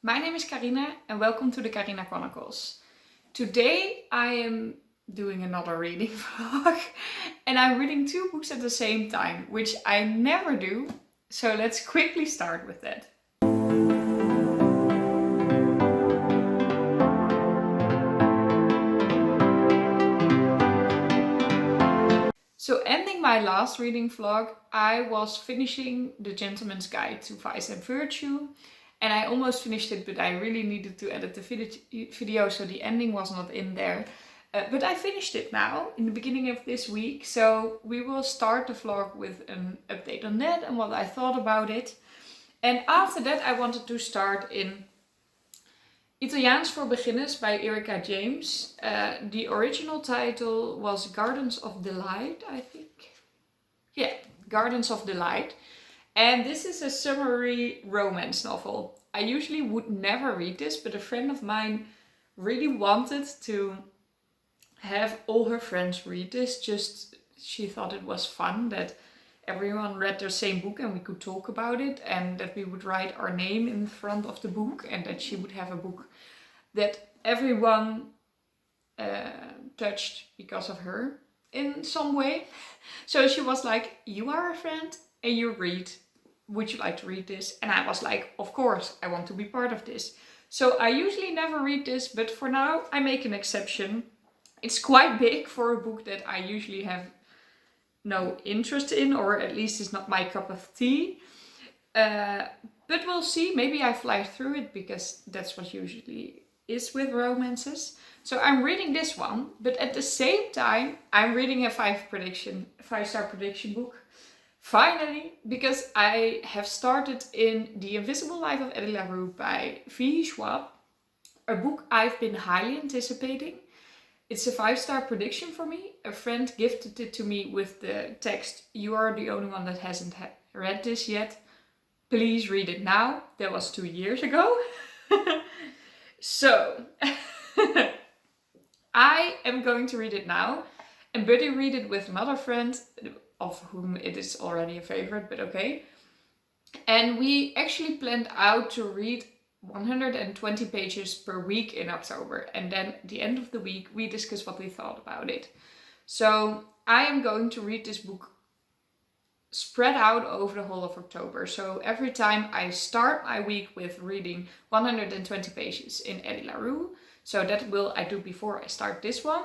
My name is Carina and welcome to the Carina Chronicles. Today I am doing another reading vlog and I'm reading two books at the same time, which I never do. So let's quickly start with that. So ending my last reading vlog, I was finishing The Gentleman's Guide to Vice and Virtue. And I almost finished it, but I really needed to edit the video, so the ending was not in there. But I finished it now, in the beginning of this week. So we will start the vlog with an update on that and what I thought about it. And after that I wanted to start in Italiaans for Beginners by Erica James. The original title was Gardens of Delight, I think. Yeah, Gardens of Delight. And this is a summary romance novel. I usually would never read this, but a friend of mine really wanted to have all her friends read this. Just she thought it was fun that everyone read the same book and we could talk about it, and that we would write our name in front of the book, and that she would have a book that everyone touched because of her in some way. So she was like, you are a friend and you read. Would you like to read this? And I was like, of course, I want to be part of this. So I usually never read this, but for now I make an exception. It's quite big for a book that I usually have no interest in, or at least it's not my cup of tea. But we'll see, maybe I fly through it, because that's what usually is with romances. So I'm reading this one, but at the same time I'm reading a 5-star prediction book. Finally, because I have started in The Invisible Life of Addie LaRue by Schwab, a book I've been highly anticipating. It's a 5-star prediction for me. A friend gifted it to me with the text, you are the only one that hasn't read this yet. Please read it now. That was 2 years ago. So, I am going to read it now. And Buddy read it with another friend, of whom it is already a favorite, but okay. And we actually planned out to read 120 pages per week in October. And then at the end of the week, we discussed what we thought about it. So I am going to read this book spread out over the whole of October. So every time I start my week with reading 120 pages in Addie LaRue. So that will I do before I start this one.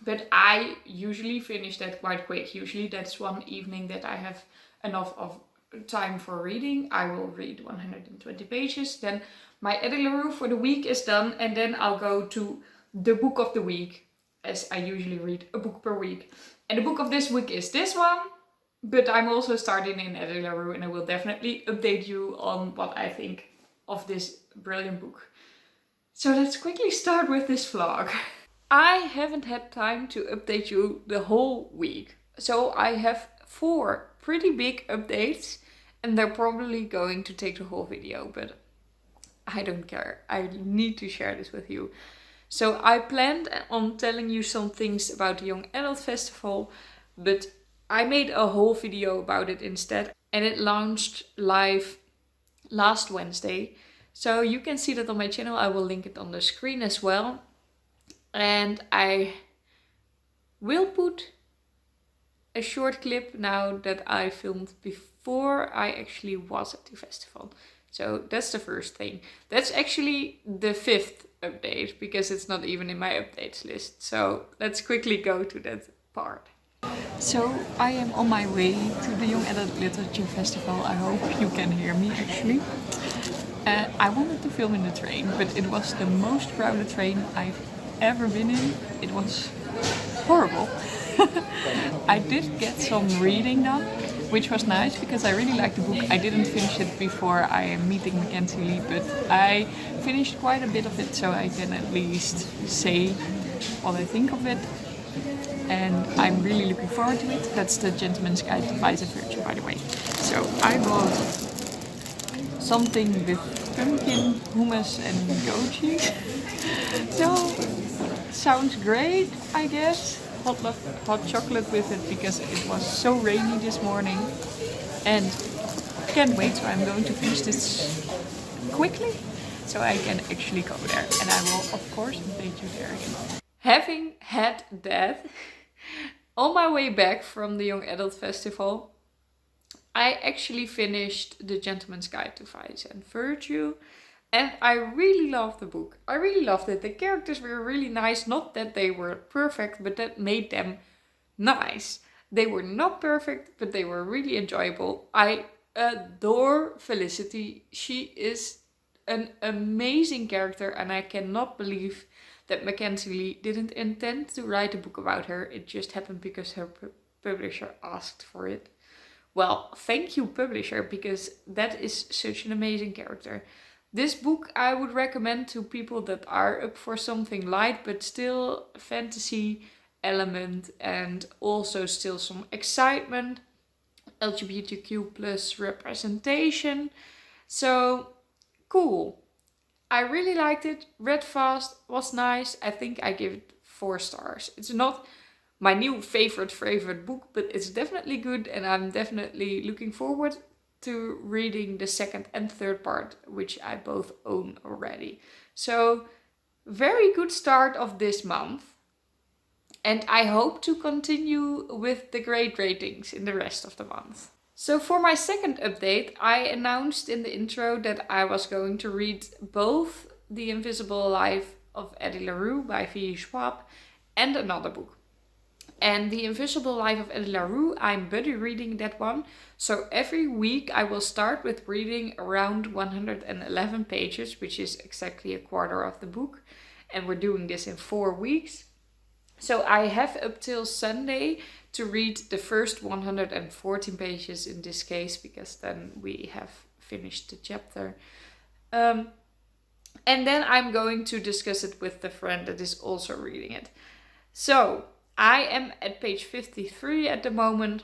But I usually finish that quite quick. Usually that's one evening that I have enough of time for reading. I will read 120 pages. Then my Addie LaRue for the week is done. And then I'll go to the book of the week, as I usually read a book per week. And the book of this week is this one. But I'm also starting in Addie LaRue, and I will definitely update you on what I think of this brilliant book. So let's quickly start with this vlog. I haven't had time to update you the whole week. So I have 4 pretty big updates, and they're probably going to take the whole video, but I don't care. I need to share this with you. So I planned on telling you some things about the Young Adult Festival, but I made a whole video about it instead, and it launched live last Wednesday. So you can see that on my channel. I will link it on the screen as well. And I will put a short clip now that I filmed before I actually was at the festival. So that's the first thing. That's actually the 5th update, because it's not even in my updates list. So let's quickly go to that part. So I am on my way to the Young Adult Literature Festival. I hope you can hear me actually. I wanted to film in the train, but it was the most crowded train I've ever been in. It was horrible. I did get some reading done, which was nice because I really liked the book. I didn't finish it before I am meeting Mackenzie Lee, but I finished quite a bit of it, so I can at least say what I think of it. And I'm really looking forward to it. That's The Gentleman's Guide to Vice and Virtue, by the way. So I bought something with pumpkin, hummus and goji. So sounds great, I guess. Hot chocolate with it, because it was so rainy this morning. And can't wait, so I'm going to finish this quickly. so I can actually go there. And I will, of course, update you there again. Having had that, on my way back from the Young Adult Festival, I actually finished The Gentleman's Guide to Vice and Virtue. And I really loved the book. I really loved it. The characters were really nice. Not that they were perfect, but that made them nice. They were not perfect, but they were really enjoyable. I adore Felicity. She is an amazing character, and I cannot believe that Mackenzie Lee didn't intend to write a book about her. It just happened because her publisher asked for it. Well, thank you, publisher, because that is such an amazing character. This book I would recommend to people that are up for something light, but still fantasy element and also still some excitement, LGBTQ plus representation. So cool. I really liked it, read fast, was nice. I think I give it 4 stars. It's not my new favorite book, but it's definitely good, and I'm definitely looking forward to reading the second and third part, which I both own already. So very good start of this month. And I hope to continue with the great ratings in the rest of the month. So for my second update, I announced in the intro that I was going to read both The Invisible Life of Addie LaRue by V. Schwab and another book. And The Invisible Life of Addie LaRue, I'm buddy reading that one. So every week I will start with reading around 111 pages, which is exactly a quarter of the book. And we're doing this in 4 weeks. So I have up till Sunday to read the first 114 pages in this case, because then we have finished the chapter. And then I'm going to discuss it with the friend that is also reading it. So I am at page 53 at the moment.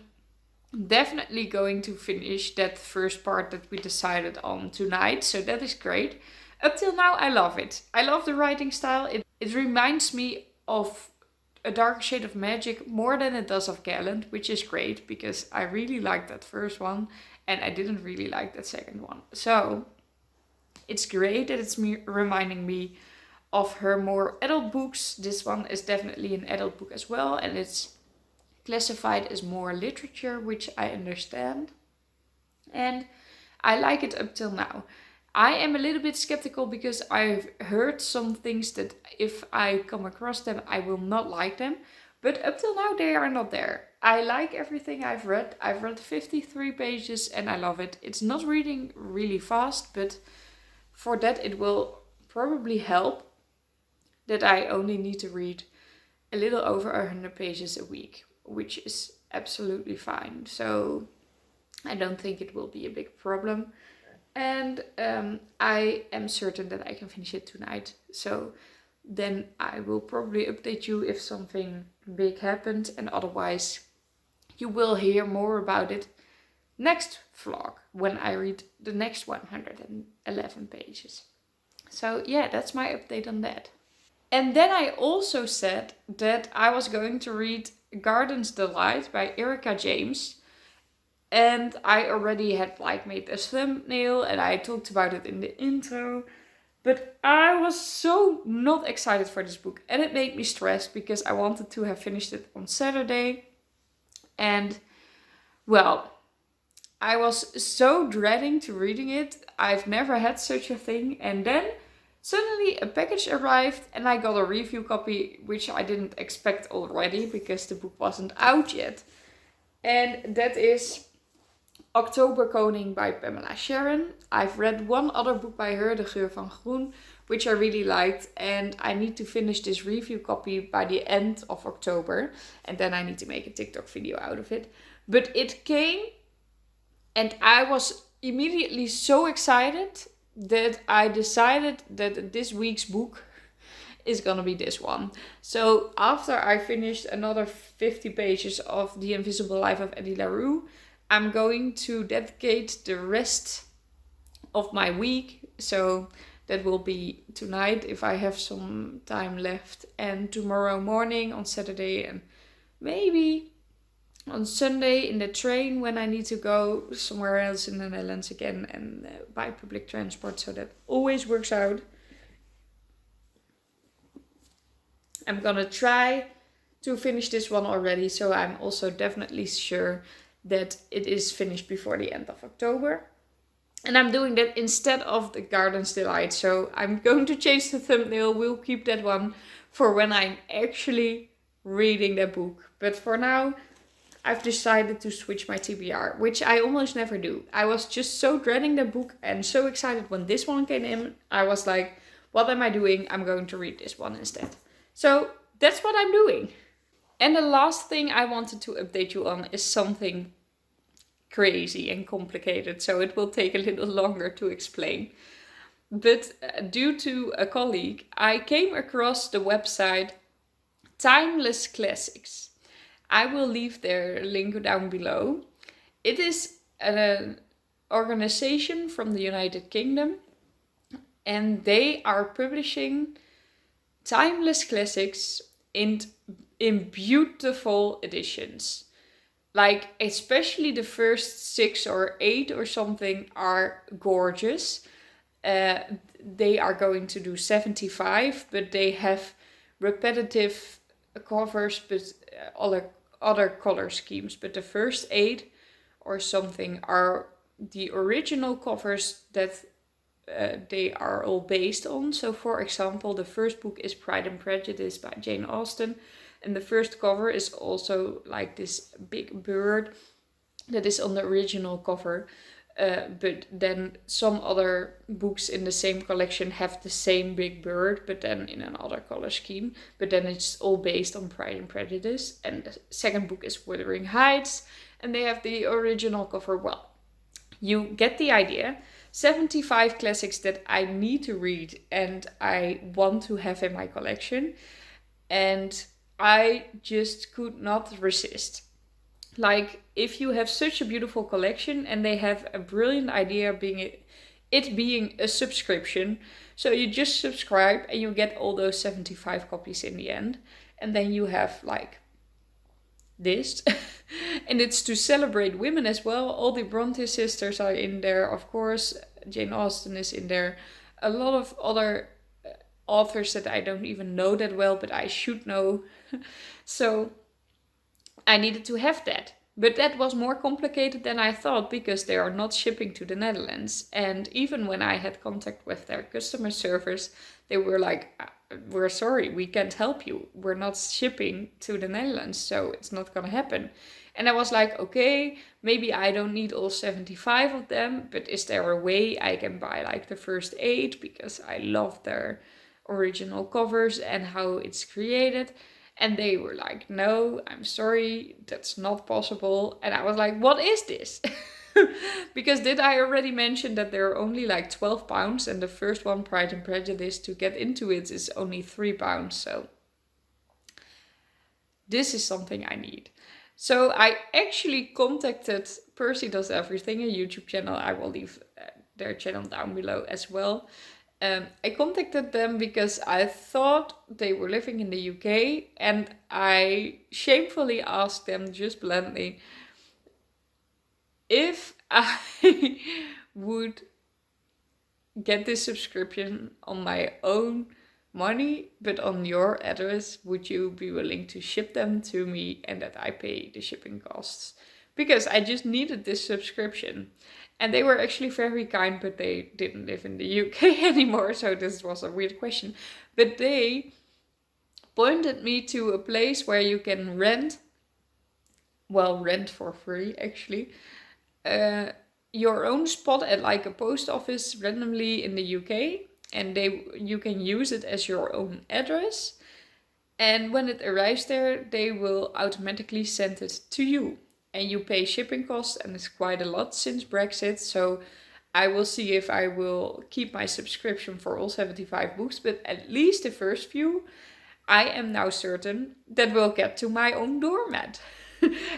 Definitely going to finish that first part that we decided on tonight. So that is great. Up till now, I love it. I love the writing style. It reminds me of A Dark Shade of Magic more than it does of Gallant, which is great because I really liked that first one and I didn't really like that second one. So it's great that it's reminding me of her more adult books. This one is definitely an adult book as well, and it's classified as more literature, which I understand. And I like it up till now. I am a little bit skeptical because I've heard some things that if I come across them, I will not like them. But up till now, they are not there. I like everything I've read. I've read 53 pages and I love it. It's not reading really fast, but for that it will probably help that I only need to read a little over 100 pages a week, which is absolutely fine. So I don't think it will be a big problem. And I am certain that I can finish it tonight. So then I will probably update you if something big happened. And otherwise, you will hear more about it next vlog when I read the next 111 pages. So yeah, that's my update on that. And then I also said that I was going to read Garden's Delight by Erica James. And I already had made a thumbnail and I talked about it in the intro. But I was so not excited for this book. And it made me stressed because I wanted to have finished it on Saturday. And well, I was so dreading to reading it. I've never had such a thing. And then suddenly a package arrived and I got a review copy, which I didn't expect already because the book wasn't out yet. And that is Oktoberkoning by Pamela Sharon. I've read one other book by her, De Geur van Groen, which I really liked. And I need to finish this review copy by the end of October. And then I need to make a TikTok video out of it. But it came and I was immediately so excited that I decided that this week's book is gonna be this one. So after I finished another 50 pages of The Invisible Life of Addie LaRue, I'm going to dedicate the rest of my week. So that will be tonight if I have some time left, and tomorrow morning on Saturday, and maybe on Sunday in the train when I need to go somewhere else in the Netherlands again, and by public transport, so that always works out. I'm gonna try to finish this one already, so I'm also definitely sure that it is finished before the end of October. And I'm doing that instead of the Garden's Delight, so I'm going to change the thumbnail. We'll keep that one for when I'm actually reading the book. But for now, I've decided to switch my TBR, which I almost never do. I was just so dreading the book and so excited when this one came in. I was like, what am I doing? I'm going to read this one instead. So that's what I'm doing. And the last thing I wanted to update you on is something crazy and complicated, so it will take a little longer to explain. But due to a colleague, I came across the website Timeless Classics. I will leave their link down below. It is an organization from the United Kingdom, and they are publishing timeless classics in beautiful editions. Like, especially the first 6 or 8 or something are gorgeous. They are going to do 75, but they have repetitive covers, but other color schemes. But the first 8 or something are the original covers that they are all based on. So, for example, the first book is Pride and Prejudice by Jane Austen. And the first cover is also like this big bird that is on the original cover. But then some other books in the same collection have the same big bird, but then in another color scheme. But then it's all based on Pride and Prejudice. And the second book is Wuthering Heights, and they have the original cover. Well, you get the idea. 75 classics that I need to read and I want to have in my collection. And I just could not resist. Like, if you have such a beautiful collection and they have a brilliant idea being it being a subscription, so you just subscribe and you get all those 75 copies in the end, and then you have like this. And it's to celebrate women as well. All the Bronte sisters are in there, of course. Jane Austen is in there. A lot of other authors that I don't even know that well, but I should know. So I needed to have that. But that was more complicated than I thought, because they are not shipping to the Netherlands. And even when I had contact with their customer service, they were like, we're sorry, we can't help you. We're not shipping to the Netherlands, so it's not gonna happen. And I was like, okay, maybe I don't need all 75 of them, but is there a way I can buy like the first 8, because I love their original covers and how it's created? And they were like, no, I'm sorry, that's not possible. And I was like, what is this? Because did I already mention that they're only like £12, and the first one, Pride and Prejudice, to get into it is only £3. So this is something I need. So I actually contacted Percy Does Everything, a YouTube channel. I will leave their channel down below as well. I contacted them because I thought they were living in the UK, and I shamefully asked them just bluntly if I would get this subscription on my own money, but on your address, would you be willing to ship them to me and that I pay the shipping costs? Because I just needed this subscription. And they were actually very kind, but they didn't live in the UK anymore, so this was a weird question. But they pointed me to a place where you can rent for free actually, your own spot at like a post office randomly in the UK, and you can use it as your own address. And when it arrives there, they will automatically send it to you. And you pay shipping costs, and it's quite a lot since Brexit. So I will see if I will keep my subscription for all 75 books. But at least the first few, I am now certain that will get to my own doormat.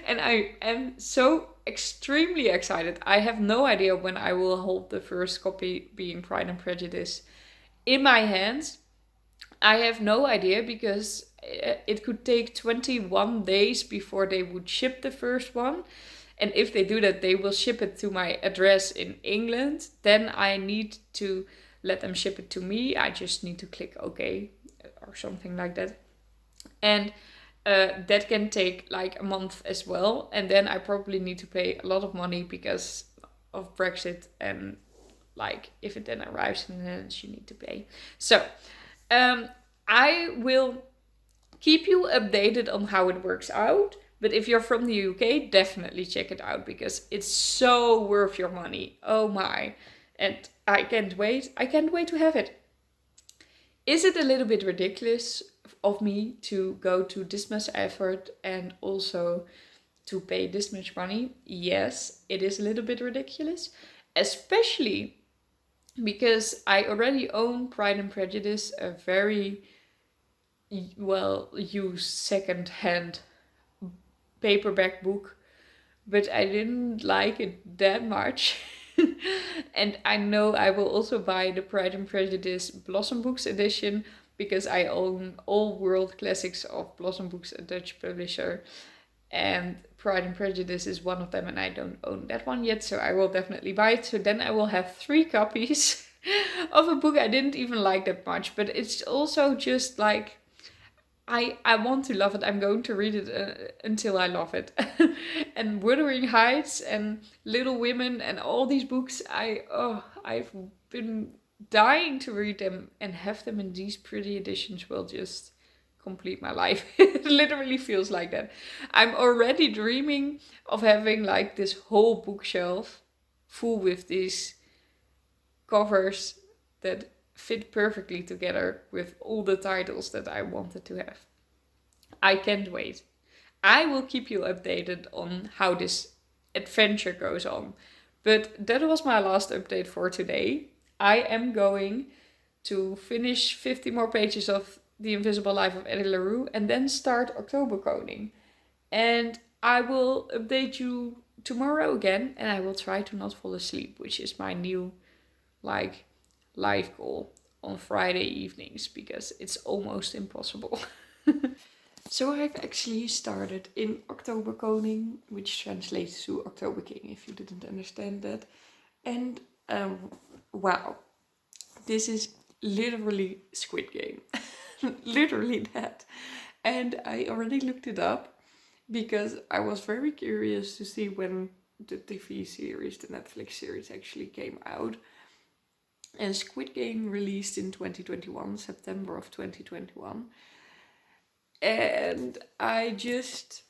And I am so extremely excited. I have no idea when I will hold the first copy, being Pride and Prejudice, in my hands. I have no idea because it could take 21 days before they would ship the first one. And if they do that, they will ship it to my address in England. Then I need to let them ship it to me. I just need to click OK or something like that. And that can take like a month as well. And then I probably need to pay a lot of money because of Brexit. And like if it then arrives in the Netherlands, you need to pay. So I will keep you updated on how it works out. But if you're from the UK, definitely check it out because it's so worth your money. Oh my. And I can't wait. I can't wait to have it. Is it a little bit ridiculous of me to go to this much effort and also to pay this much money? Yes, it is a little bit ridiculous. Especially because I already own Pride and Prejudice, a very well used second-hand paperback book, but I didn't like it that much. And I know I will also buy the Pride and Prejudice Blossom Books edition because I own all world classics of Blossom Books, a Dutch publisher, and Pride and Prejudice is one of them, and I don't own that one yet, so I will definitely buy it. So then I will have 3 copies of a book I didn't even like that much, but it's also just like I want to love it. I'm going to read it until I love it. And Wuthering Heights and Little Women and all these books, I've been dying to read them, and have them in these pretty editions will just complete my life. It literally feels like that. I'm already dreaming of having like this whole bookshelf full with these covers that fit perfectly together with all the titles that I wanted to have. I can't wait. I will keep you updated on how this adventure goes on. But that was my last update for today. I am going to finish 50 more pages of The Invisible Life of Addie LaRue and then start October Koning. And I will update you tomorrow again, and I will try to not fall asleep, which is my new life goal on Friday evenings because it's almost impossible. So I've actually started in October Koning, which translates to October King if you didn't understand that. And wow, this is literally Squid Game. Literally that. And I already looked it up because I was very curious to see when the TV series, the Netflix series, actually came out. And Squid Game released in 2021, September of 2021. And I just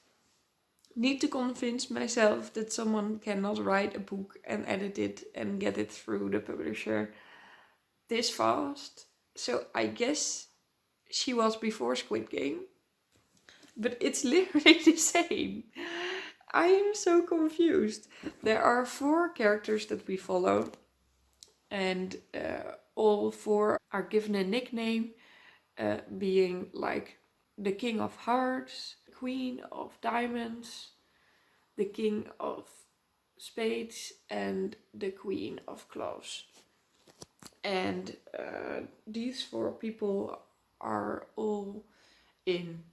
need to convince myself that someone cannot write a book and edit it and get it through the publisher this fast. So I guess she was before Squid Game. But it's literally the same. I am so confused. There are 4 characters that we follow. And all 4 are given a nickname, being like the King of Hearts, Queen of Diamonds, the King of Spades, and the Queen of Clubs. And these 4 people are all in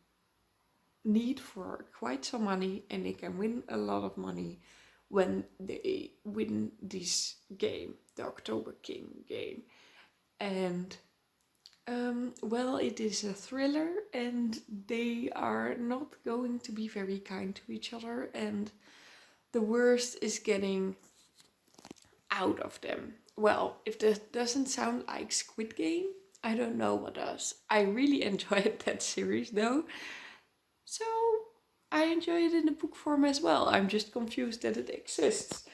need for quite some money, and they can win a lot of money when they win this game, the October King game. And well, it is a thriller, and they are not going to be very kind to each other, and the worst is getting out of them. Well, if that doesn't sound like Squid Game, I don't know what does. I really enjoyed that series though, so I enjoy it in the book form as well. I'm just confused that it exists.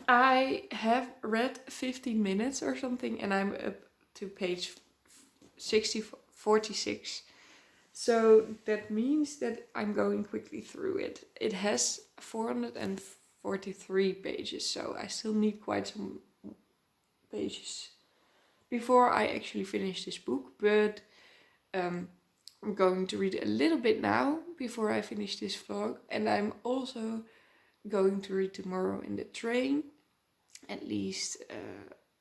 I have read 15 minutes or something, and I'm up to page 46. So that means that I'm going quickly through it. It has 443 pages, so I still need quite some pages before I actually finish this book. But I'm going to read a little bit now before I finish this vlog. And I'm also going to read tomorrow in the train, at least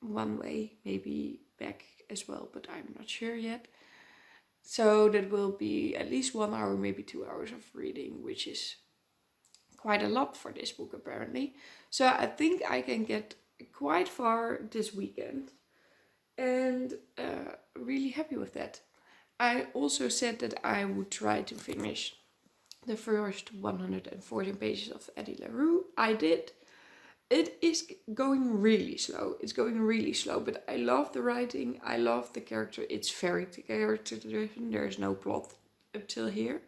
one way, maybe back as well, but I'm not sure yet. So that will be at least 1 hour, maybe 2 hours of reading, which is quite a lot for this book apparently. So I think I can get quite far this weekend, and really happy with that. I also said that I would try to finish the first 114 pages of Addie LaRue. I did. It is going really slow. It's going really slow, but I love the writing. I love the character. It's very character driven. There's no plot up till here.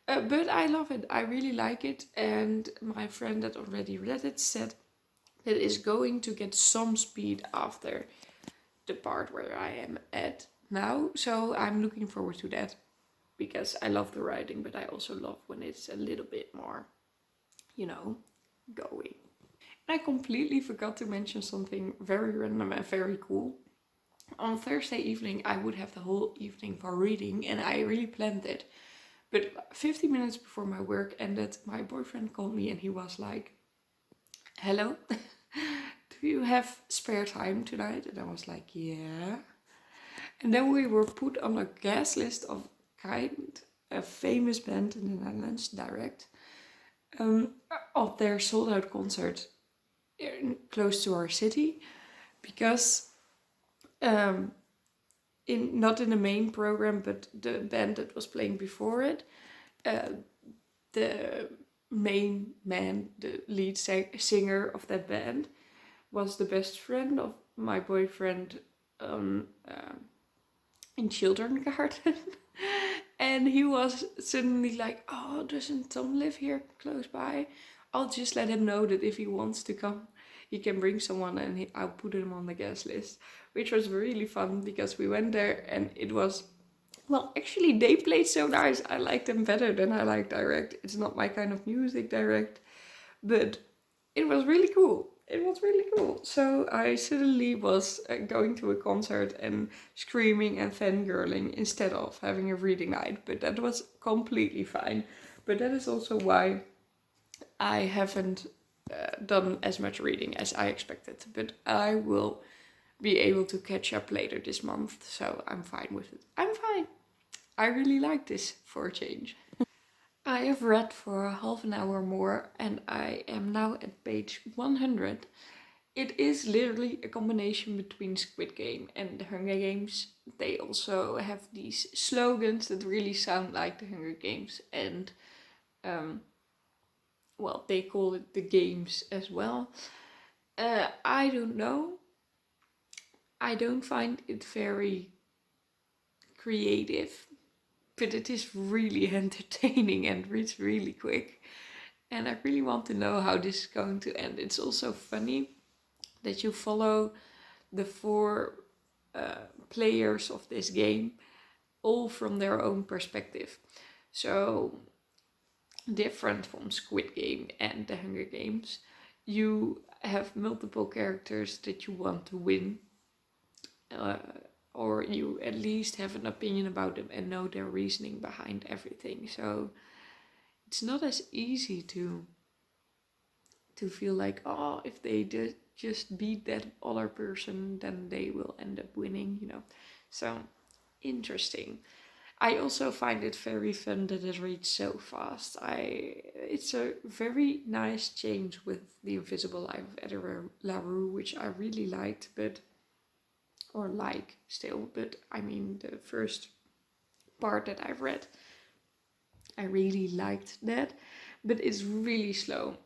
But I love it. I really like it. And my friend that already read it said that it's going to get some speed after the part where I am at now. So I'm looking forward to that because I love the writing, but I also love when it's a little bit more, going. And I completely forgot to mention something very random and very cool. On Thursday evening, I would have the whole evening for reading, and I really planned it. But 50 minutes before my work ended, my boyfriend called me and he was like, "Hello, do you have spare time tonight?" And I was like, "Yeah." And then we were put on a guest list of a famous band in the Netherlands, Direct, of their sold out concert close to our city, because not in the main program, but the band that was playing before it, the main man, the lead singer of that band, was the best friend of my boyfriend in kindergarten. And he was suddenly like, "Oh, doesn't Tom live here close by? I'll just let him know that if he wants to come, he can bring someone, and I'll put him on the guest list." Which was really fun because we went there and it was, well, actually they played so nice. I liked them better than I like Direct. It's not my kind of music, Direct, but it was really cool. It was really cool. So I suddenly was going to a concert and screaming and fangirling instead of having a reading night, but that was completely fine. But that is also why I haven't done as much reading as I expected. But I will be able to catch up later this month, so I'm fine with it. I'm fine. I really like this for a change. I have read for half an hour more and I am now at page 100. It is literally a combination between Squid Game and the Hunger Games. They also have these slogans that really sound like the Hunger Games, and well, they call it the games as well. I don't know. I don't find it very creative, but it is really entertaining and reads really quick. And I really want to know how this is going to end. It's also funny that you follow the four players of this game, all from their own perspective. So, different from Squid Game and the Hunger Games, you have multiple characters that you want to win, or you at least have an opinion about them and know their reasoning behind everything. So it's not as easy to feel like, oh, if they just beat that other person, then they will end up winning. So interesting. I also find it very fun that it reads so fast. It's a very nice change with The Invisible Life of Addie LaRue, which I really liked, or like still, but I mean the first part that I've read, I really liked that, but it's really slow.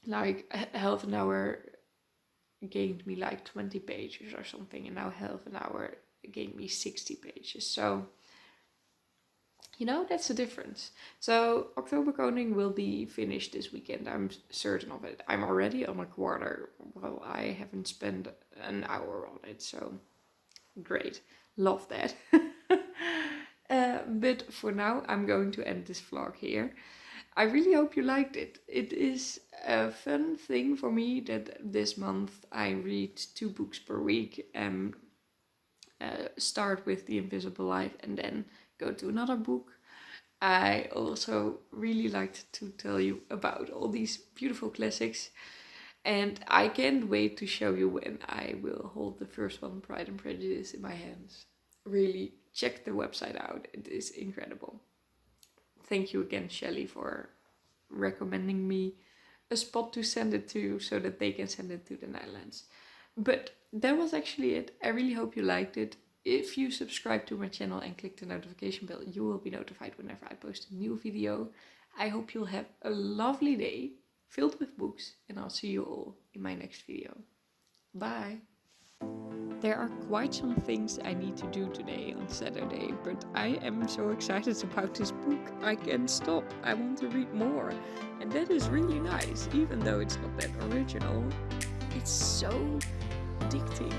Like half an hour gained me like 20 pages or something, and now half an hour gained me 60 pages. So that's the difference. So October Koning will be finished this weekend. I'm certain of it. I'm already on a quarter. Well, I haven't spent an hour on it, so great. Love that. But for now, I'm going to end this vlog here. I really hope you liked it. It is a fun thing for me that this month I read 2 books per week and start with The Invisible Life and then go to another book. I also really liked to tell you about all these beautiful classics. And I can't wait to show you when I will hold the first one, Pride and Prejudice, in my hands. Really, check the website out. It is incredible. Thank you again, Shelley, for recommending me a spot to send it to so that they can send it to the Netherlands. But that was actually it. I really hope you liked it. If you subscribe to my channel and click the notification bell, you will be notified whenever I post a new video. I hope you'll have a lovely day filled with books, and I'll see you all in my next video. Bye! There are quite some things I need to do today on Saturday, but I am so excited about this book. I can't stop. I want to read more. And that is really nice, even though it's not that original. It's so addicting.